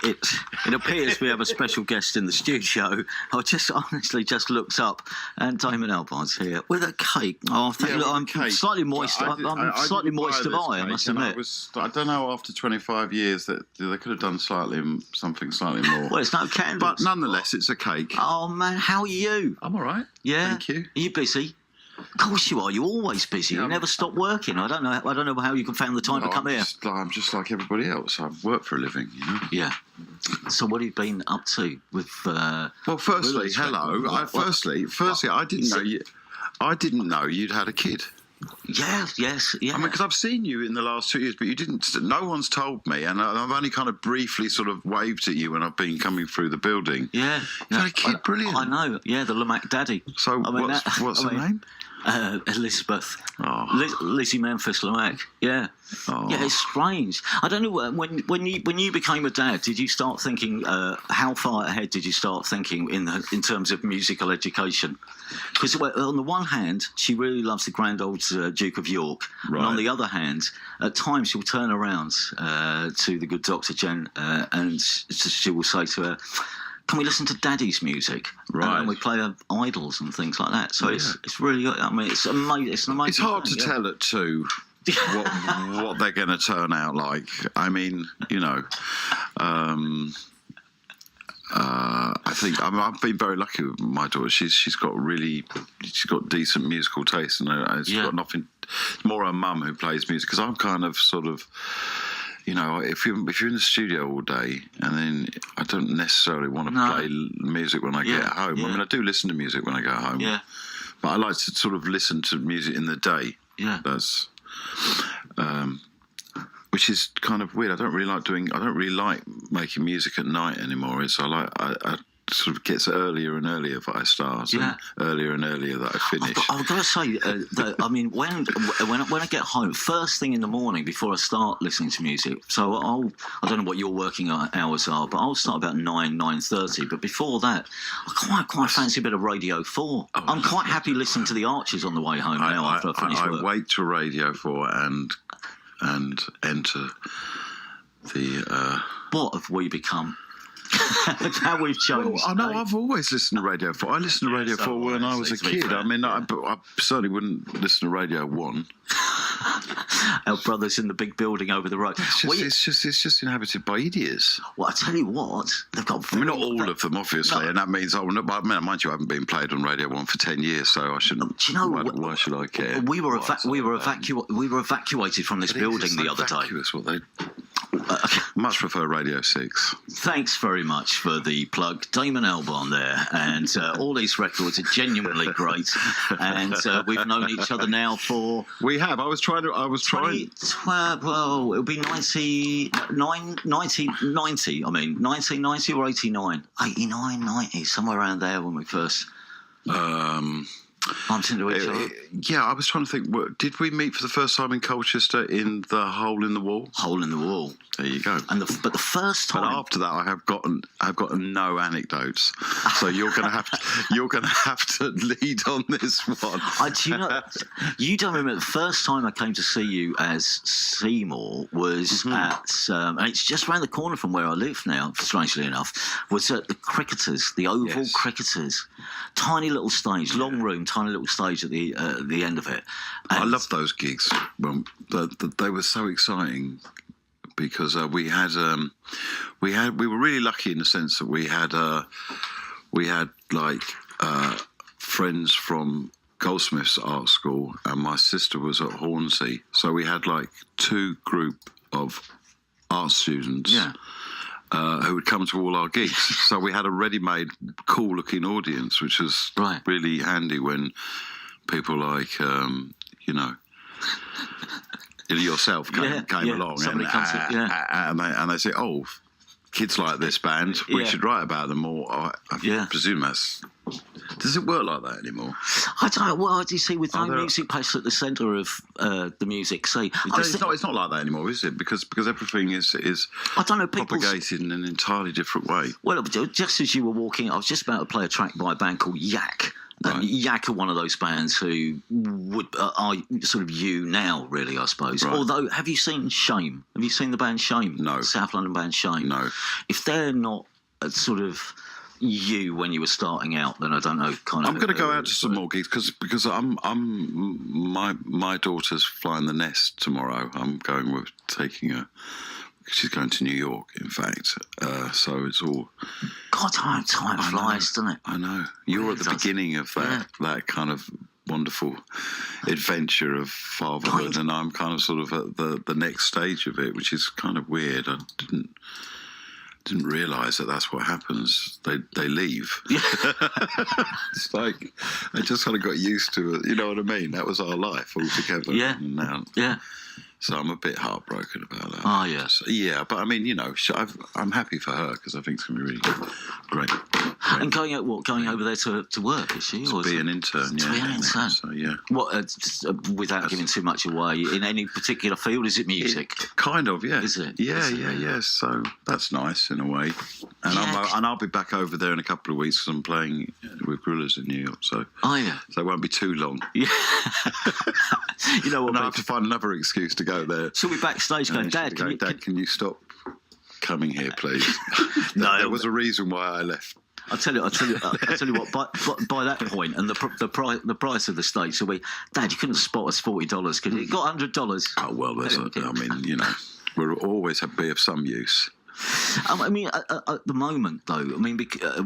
It appears we have a special guest in the studio. I just honestly just looked up, and Damon Albarn's here with a cake. Oh, I'm slightly moist. I'm slightly moist of eye, I must admit. I don't know. After 25 years, that they could have done something slightly more. Well, it's no candles, but nonetheless, it's a cake. Oh man, how are you? I'm all right. Yeah, thank you. Are you busy? Of course you are. You're always busy. You never stop working. I don't know how you can find the time to come here. I'm just like everybody else. I work for a living, you know. Yeah. So what have you been up to with? Well, firstly, hello. Firstly, I didn't know you'd had a kid. Yes. Yeah. I mean, because I've seen you in the last 2 years, but you didn't. No one's told me, and I've only kind of briefly sort of waved at you when I've been coming through the building. Yeah. You had a kid, brilliant. I know. Yeah, the Lamacq daddy. So what's her name? Elizabeth. Lizzie Memphis Lamacq. Yeah. Oh. Yeah, it's strange. I don't know, when you became a dad, did you start thinking, how far ahead did you start thinking in terms of musical education? Because on the one hand, she really loves the grand old Duke of York, right. And on the other hand, at times she'll turn around to the good Dr. Jen and she will say to her, can we listen to Daddy's music? Right. And we play idols and things like that. So it's really, I mean, it's amazing. It's an amazing. It's hard thing, to tell at two what they're going to turn out like. I mean, you know, I think I've been very lucky with my daughter. She's got decent musical taste, and she's got nothing. It's more her mum who plays music, because I'm kind of sort of. You know, if you're in the studio all day, and then I don't necessarily want to play music when I get home. I mean, I do listen to music when I go home. Yeah. But I like to sort of listen to music in the day. Yeah. That's, which is kind of weird. I don't really like making music at night anymore. I sort of gets earlier and earlier that I start, and earlier and earlier that I finish. I've got to say that I mean, when I get home, first thing in the morning before I start listening to music. So I don't know what your working hours are, but I'll start about 9:30. But before that, I quite fancy a bit of Radio 4. I'm quite happy listening to the Archers on the way home after I finish work. I wait to Radio 4 and enter the. What have we become? How we've changed. Well, I know I've always listened to Radio 4. I listened to Radio 4 when I was a kid. I mean, I certainly wouldn't listen to Radio 1. Our brothers in the big building over the road. It's just inhabited by idiots. Well, I tell you what, they've got. I mean, not all of them, obviously, and that means mind you, I haven't been played on Radio 1 for 10 years, so I shouldn't. Do you know why should I care? We were evacuated from this building the other day. What they much prefer Radio 6. Thanks very much for the plug, Damon Albarn there, and all these records are genuinely great. And we've known each other now for. We have. I was trying. Well, it'll be 1990. I mean, 1990 or 89, 89, 90, somewhere around there when we first. Bumped into each other. Yeah, I was trying to think. Did we meet for the first time in Colchester in the Hole in the Wall? Hole in the Wall. There you go. But the first time. But after that, I've gotten no anecdotes. So you're going to have to lead on this one. You don't remember the first time I came to see you as Seymour was at, and it's just around the corner from where I live now. Strangely enough, was at the Cricketers, the Oval Cricketers, tiny little stage, long room. Tiny little stage at the end of it. And I loved those gigs. Well, they were so exciting because we were really lucky in the sense that we had friends from Goldsmiths Art School, and my sister was at Hornsey, so we had like two group of art students. Yeah. Who would come to all our gigs. So we had a ready-made, cool-looking audience, which was really handy when people like, yourself came along. And they say, oh, kids like this band, we should write about them more. I presume that's... Does it work like that anymore? I don't know. Well, do you see, with no music placed at the centre of the music scene? It's not like that anymore, is it? Because everything is I don't know, propagated in an entirely different way. Well, just as you were walking, I was just about to play a track by a band called Yak. And Yak are one of those bands who are sort of you now, really, I suppose. Right. Although, have you seen Shame? Have you seen the band Shame? No. South London band Shame? No. If they're not sort of you when you were starting out, then I don't know. I'm going to go out to some more gigs because my daughter's flying the nest tomorrow. I'm going with taking her. She's going to New York, in fact. So it's all. God, time flies, doesn't it? I know. You're at the beginning of that kind of wonderful adventure of fatherhood, and I'm kind of sort of at the next stage of it, which is kind of weird. I didn't realise that that's what happens. They leave. Yeah. It's like I just kind of got used to it. You know what I mean? That was our life altogether. Yeah. And now, yeah. So I'm a bit heartbroken about that. Oh, yeah. So, yeah, but I mean, you know, I'm happy for her because I think it's going to be really great. And going over there to work, is she? To be an intern, To be an intern. So, yeah. What, without giving too much away, in any particular field, is it music? Kind of, yeah. Is it? Yeah. So that's nice in a way. And I'll be back over there in a couple of weeks because I'm playing with Gorillas in New York. So, yeah. So it won't be too long. Yeah. You know what? And I have to find another excuse to go there. She'll be backstage going, Dad, can you stop coming here, please? No, there was a reason why I left. I'll tell you what. By that point, and the price of the stage will be, Dad, you couldn't spot us $40, could you? You got $100. Oh well, I mean, you know, we'll always be of some use. I mean, at the moment, though, I mean,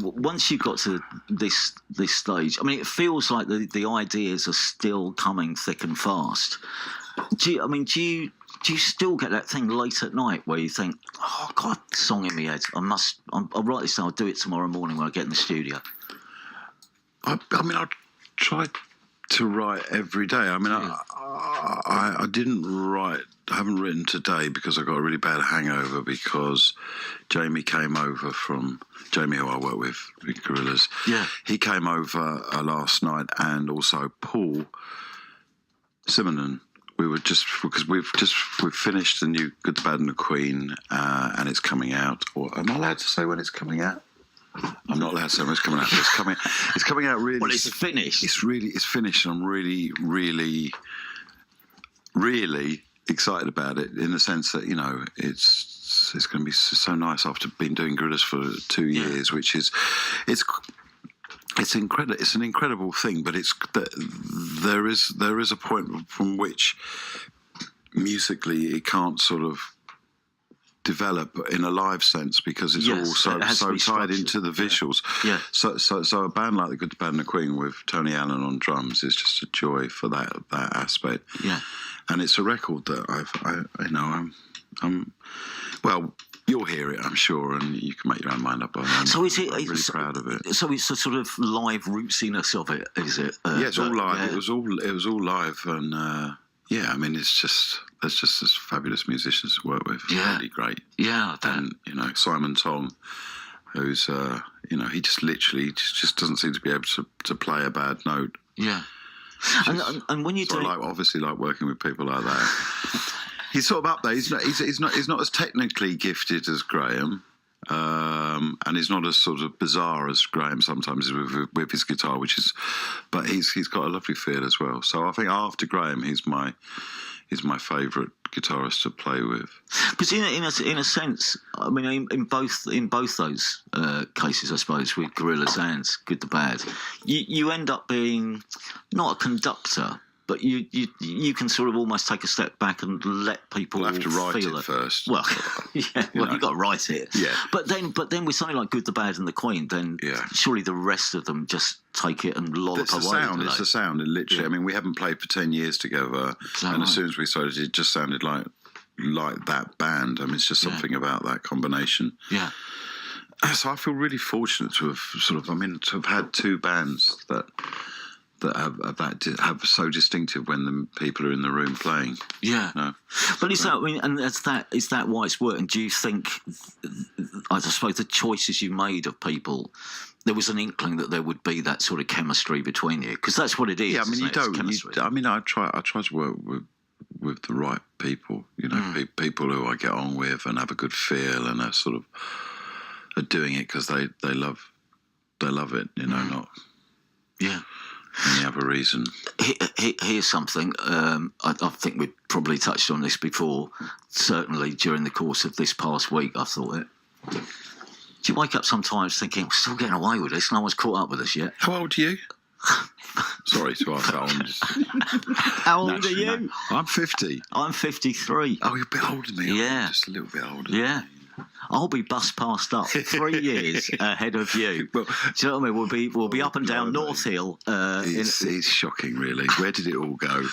once you've got to this stage, I mean, it feels like the ideas are still coming thick and fast. Do you still get that thing late at night where you think, oh God, song in my head, I'll write this down, I'll do it tomorrow morning when I get in the studio? I mean, I try to write every day. I mean, I didn't write. I haven't written today because I got a really bad hangover because Jamie, who I work with Gorillas, he came over last night, and also Paul Simonon. We were just because we've finished the new Good, the Bad, and the Queen, and it's coming out. Or am I allowed to say when it's coming out? I'm not allowed to say when it's coming out. It's coming out really. Well, it's finished. It's finished, and I'm really, really, really excited about it in the sense that, you know, it's going to be so nice after being doing Gorillas for 2 years, which is it's incredible. It's an incredible thing, but there is a point from which musically it can't sort of develop in a live sense because it's all so tied into the visuals. Yeah. So a band like the Good, the Bad, and the Queen with Tony Allen on drums is just a joy for that aspect. Yeah. And it's a record that I'm well. You'll hear it, I'm sure, and you can make your own mind up on it. So I'm really proud of it. So it's the sort of live rootsiness of it, is it? Yeah, it's all live. Yeah. It was all live, and I mean, there's just this fabulous musicians to work with. Yeah, really great. Yeah, and you know, Simon Tong, who's you know, he just literally just doesn't seem to be able to play a bad note. Yeah, and when you do, obviously like working with people like that. He's sort of up there. He's not as technically gifted as Graham, and he's not as sort of bizarre as Graham sometimes with his guitar, but he's got a lovely feel as well. So I think after Graham, he's my favourite guitarist to play with. Because in a sense, I mean, in both those cases, I suppose, with Gorillas and Good, the Bad, you end up being not a conductor. But you can sort of almost take a step back and let people have to write feel it first. Well, yeah, you've got to write it. Yeah. But then with something like Good, the Bad, and the Queen, then surely the rest of them just take it and lollop away. It's the sound, and literally. Yeah. I mean, we haven't played for 10 years together, and as soon as we started, it just sounded like that band. I mean, it's just something about that combination. Yeah. So I feel really fortunate to have had two bands that have so distinctive when the people are in the room playing. Yeah. No. But is that why it's worked? And do you think, I suppose, the choices you made of people, there was an inkling that there would be that sort of chemistry between you? Because that's what it is. Yeah, I mean, I try to work with the right people, you know, people who I get on with and have a good feel and are sort of are doing it because they love it, you know, not... Yeah. any other reason. Here's something. I think we've probably touched on this before. Certainly during the course of this past week, I thought it. Do you wake up sometimes thinking, we're still getting away with this? No one's caught up with us yet. How old are you? Sorry to ask that one. How old are you? No. I'm 50. I'm 53. Oh, you're a bit older than me. Yeah. Just a little bit older. Yeah. I'll be bus passed up 3 years ahead of you. Well, do you know what I mean? We'll be up and down North Hill. It's shocking, really. Where did it all go?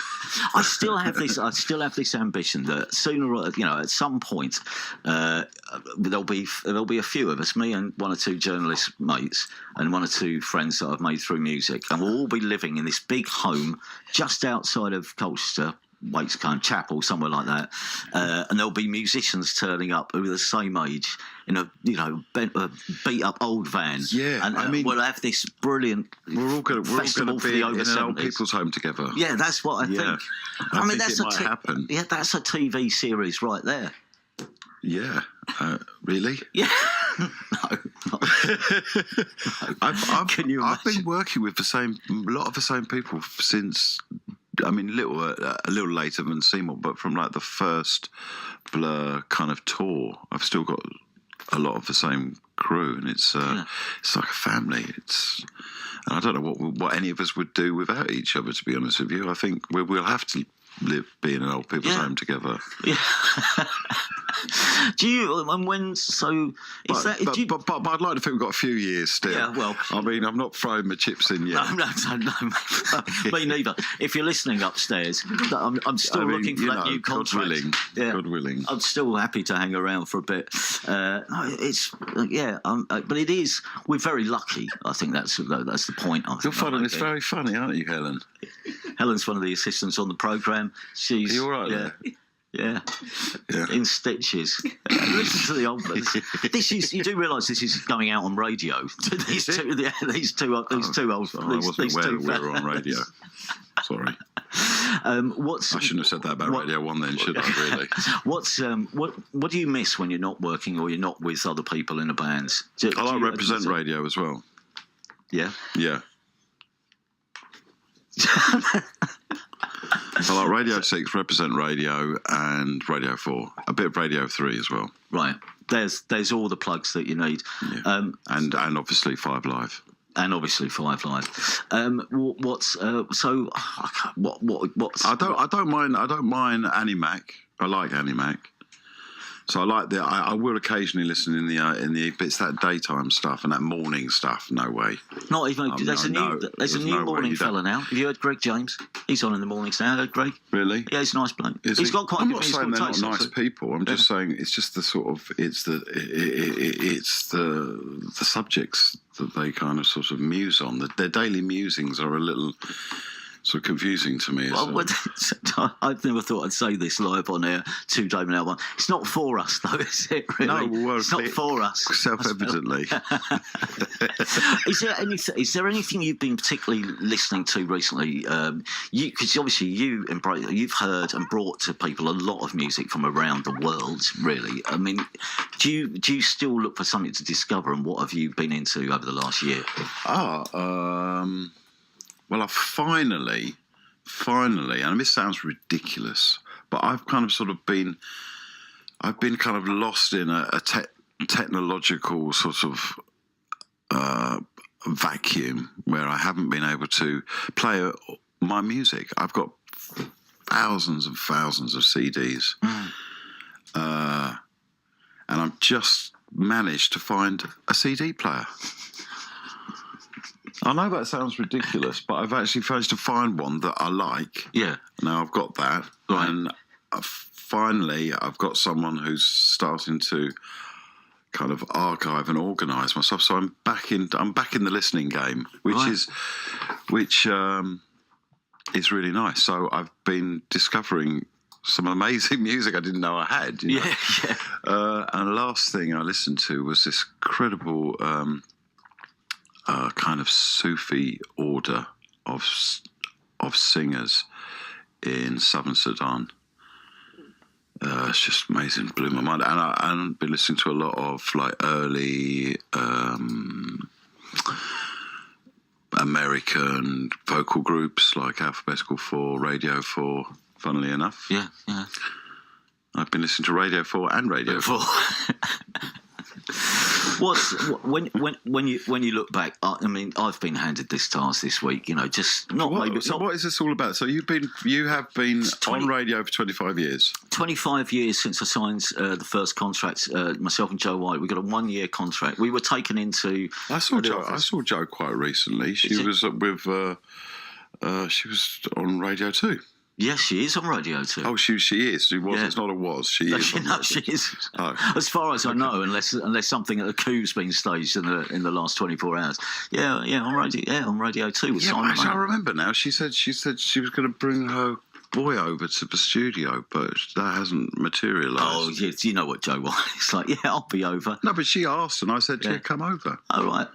I still have this ambition that sooner, at some point, there'll be a few of us, me and one or two journalist mates, and one or two friends that I've made through music, and we'll all be living in this big home just outside of Colchester. Waitscombe Chapel, somewhere like that, and there'll be musicians turning up who are the same age in a beat up old van. Yeah, and I mean, we'll have this brilliant. We're all going to be in an old people's home together. Yeah, that's what I think. I mean, that's it might happen. Yeah, that's a TV series right there. Yeah, really? Yeah. No. Can you imagine? I've been working with a lot of the same people since. I mean, a little later than Seymour, but from like the first Blur kind of tour, I've still got a lot of the same crew, and it's like a family. And I don't know what any of us would do without each other. To be honest with you, I think we'll have to be in an old people's home together. Yeah. Do you? And when? So is but, that? But I'd like to think we've got a few years still. Yeah. Well, I mean, I'm not throwing my chips in yet. No, me neither. If you're listening upstairs, I'm still looking for that new contract. God willing. I'm still happy to hang around for a bit. But it is. We're very lucky. I think that's the point. You're finding this very funny, aren't you, Helen? Helen's one of the assistants on the programme. She's. Are you all right there? Yeah, in stitches. Listen to the old ones. You do realise this is going out on radio. these two old. I wasn't aware that we were on radio. Sorry. I shouldn't have said that about Radio 1 then, should I? Really? What do you miss when you're not working or you're not with other people in a band? I like Represent Radio as well. Yeah. Yeah. I like Radio 6, Represent Radio, and Radio 4. A bit of Radio 3 as well. Right. There's all the plugs that you need. Yeah. And obviously 5 Live. And obviously 5 Live. What's I don't mind Annie Mac. I like Annie Mac. So I like I will occasionally listen in the but it's that daytime stuff and that morning stuff. No way. Not even. There's a new morning fella now. Have you heard Greg James? He's on in the mornings now. Heard Greg? Really? Yeah, he's a nice bloke. He's got quite. I'm not saying they're not nice people. I'm just saying it's just the sort of it's the subjects that they kind of sort of muse on. Their daily musings are a little. So confusing to me. I've never thought I'd say this live on air to Damon Albarn. It's not for us, though, is it? Really? No, it's not for us. Self-evidently. Is there anything you've been particularly listening to recently? Because obviously you've heard and brought to people a lot of music from around the world. Really, I mean, do you still look for something to discover? And what have you been into over the last year? Well, I've finally, and this sounds ridiculous, but I've kind of sort of been kind of lost in a technological sort of vacuum where I haven't been able to play my music. I've got thousands and thousands of CDs, and I've just managed to find a CD player. I know that sounds ridiculous, but I've actually managed to find one that I like. Yeah. Now I've got that. Right. And finally, I've got someone who's starting to kind of archive and organise my stuff. So I'm back in the listening game, which is really nice. So I've been discovering some amazing music I didn't know I had. You know? Yeah. And the last thing I listened to was this incredible kind of Sufi order of singers in southern Sudan. It's just amazing, blew my mind. And I've been listening to a lot of like early American vocal groups like Alphabetical 4, Radio 4, funnily enough. Yeah. I've been listening to Radio 4 and Radio 4. When you look back? I mean, I've been handed this task this week. Just not maybe. So what is this all about? So you have been on radio for 25 years. 25 years since I signed the first contract. Myself and Joe White, we got a 1-year contract. We were taken into. I saw Joe quite recently. She was on Radio 2. Yes, she is on Radio 2. Oh, she is. She was. Yeah. It's not a was. She is. No, she is. Oh. As far as I know, unless something at the coup's been staged in the last 24 hours. Yeah, on Radio 2 with Simon. I remember now. She said she was going to bring her boy over to the studio, but that hasn't materialised. Oh, yeah, you know what Joe was. It's like, I'll be over. No, but she asked, and I said, come over. Oh, right.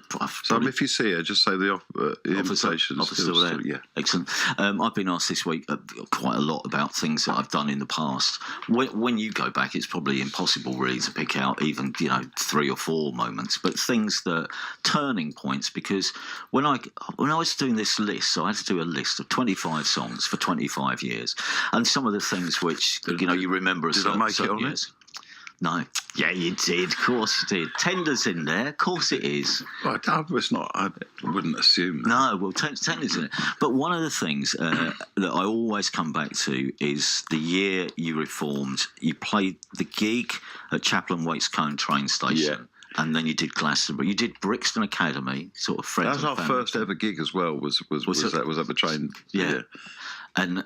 So if you see her, just say the invitation is still there. Yeah. Excellent. I've been asked this week quite a lot about things that I've done in the past. When you go back, it's probably impossible really to pick out even 3 or 4 moments, but things that turning points. Because when I was doing this list, so I had to do a list of 25 songs for 25 years. And some of the things which you remember as certain years. No. Yeah, you did. Of course you did. Tender's in there. Of course it is. Well, it's not. I wouldn't assume that. No, well, Tender's in it. But one of the things that I always come back to is the year you reformed. You played the gig at Chaplin Waits Cone train station. Yeah. And then you did Glastonbury. You did Brixton Academy, sort of friends. That was our first ever gig as well. Was at the train? Yeah. And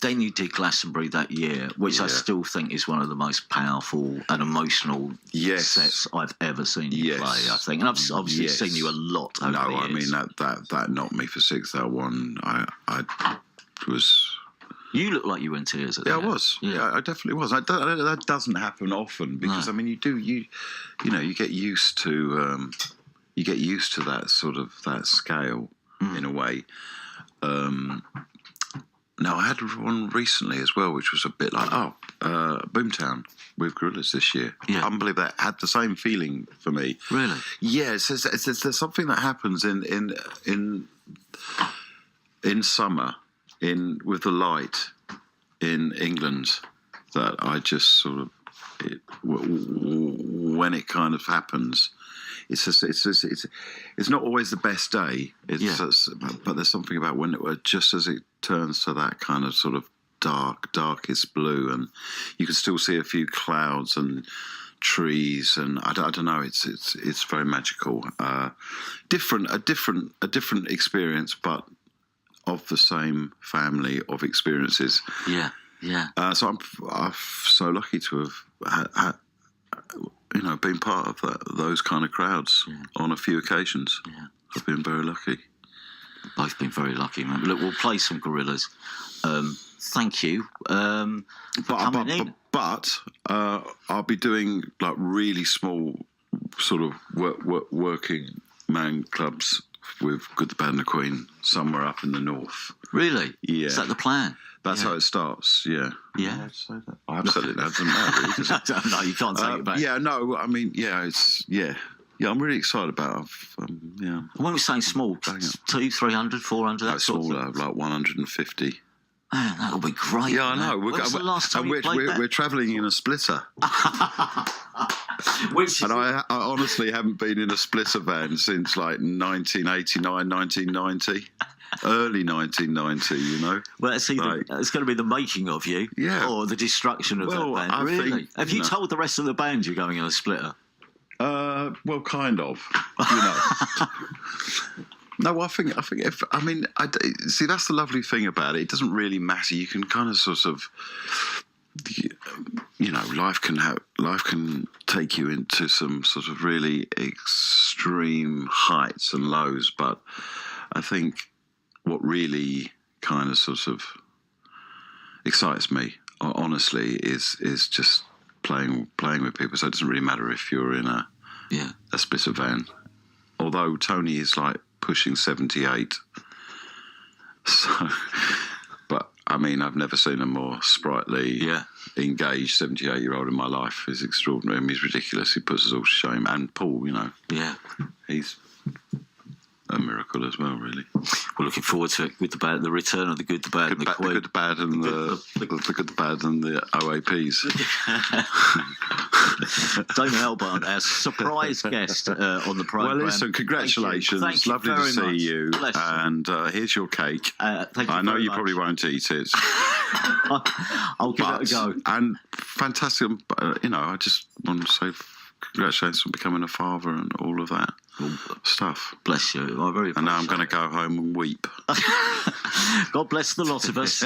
then you did Glastonbury that year, which I still think is one of the most powerful and emotional sets I've ever seen you play. I think, and I've obviously seen you a lot over the years. I mean that knocked me for 6. That one, I was. You look like you were in tears at that. Yeah, I was. Yeah, I definitely was. That doesn't happen often because I mean, you get used to that sort of that scale in a way. No, I had one recently as well, which was a bit like Boomtown with Gorillaz this year. Yeah. Unbelievable. That had the same feeling for me. Really? Yeah. There's something that happens in summer with the light in England that I just sort of when it kind of happens. It's not always the best day. But there's something about when just as it turns to that kind of sort of darkest blue, and you can still see a few clouds and trees, and I don't know. It's very magical. A different experience, but of the same family of experiences. Yeah. So I'm so lucky to have been part of those kind of crowds on a few occasions. Yeah. I've been very lucky. Both been very lucky, man. Look, we'll play some Gorillaz. Thank you for coming in. But I'll be doing like really small sort of working man clubs with Good, the Bad and the Queen somewhere up in the north. Really? Yeah. Is that the plan? That's how it starts, yeah. Yeah. I have said it, that doesn't matter, really, does it? No, you can't take it back. Yeah, no, I mean, Yeah, I'm really excited about it. Yeah. When we're saying small, 200, 300, 400, that sort of smaller, like 150. Man, that'll be great. Yeah, I know. When's the last time you played that? We're travelling in a splitter. And I honestly haven't been in a splitter van since like 1989, 1990. Early 1990, Well, it's either it's going to be the making of you, or the destruction of that band. Really? Have you told the rest of the band you're going in a splitter? Well, kind of. No, I think see, that's the lovely thing about it. It doesn't really matter. You can kind of sort of, life can take you into some sort of really extreme heights and lows. But I think what really kind of sort of excites me, honestly, is just playing with people. So it doesn't really matter if you're in a splitter van. Although Tony is like pushing 78. So, but I mean, I've never seen a more sprightly, engaged 78-year-old in my life. He's extraordinary. I mean, he's ridiculous. He puts us all to shame. And Paul, Yeah. He's a miracle as well, really. We're looking forward to it. Good, the bad, the return of the good, the bad, and the Queen. The good, the bad, and the good, the bad, and the OAPs. Damon Albarn, our surprise guest on the programme. Well, listen, congratulations. Thank you Lovely to very see much. you. Bless you. And here's your cake. Thank you I know very you much. probably won't eat it. I'll give it a go. And fantastic. I just want to say congratulations on becoming a father and all of that stuff. Bless you. I very And now I'm going to go home and weep. God bless the lot of us.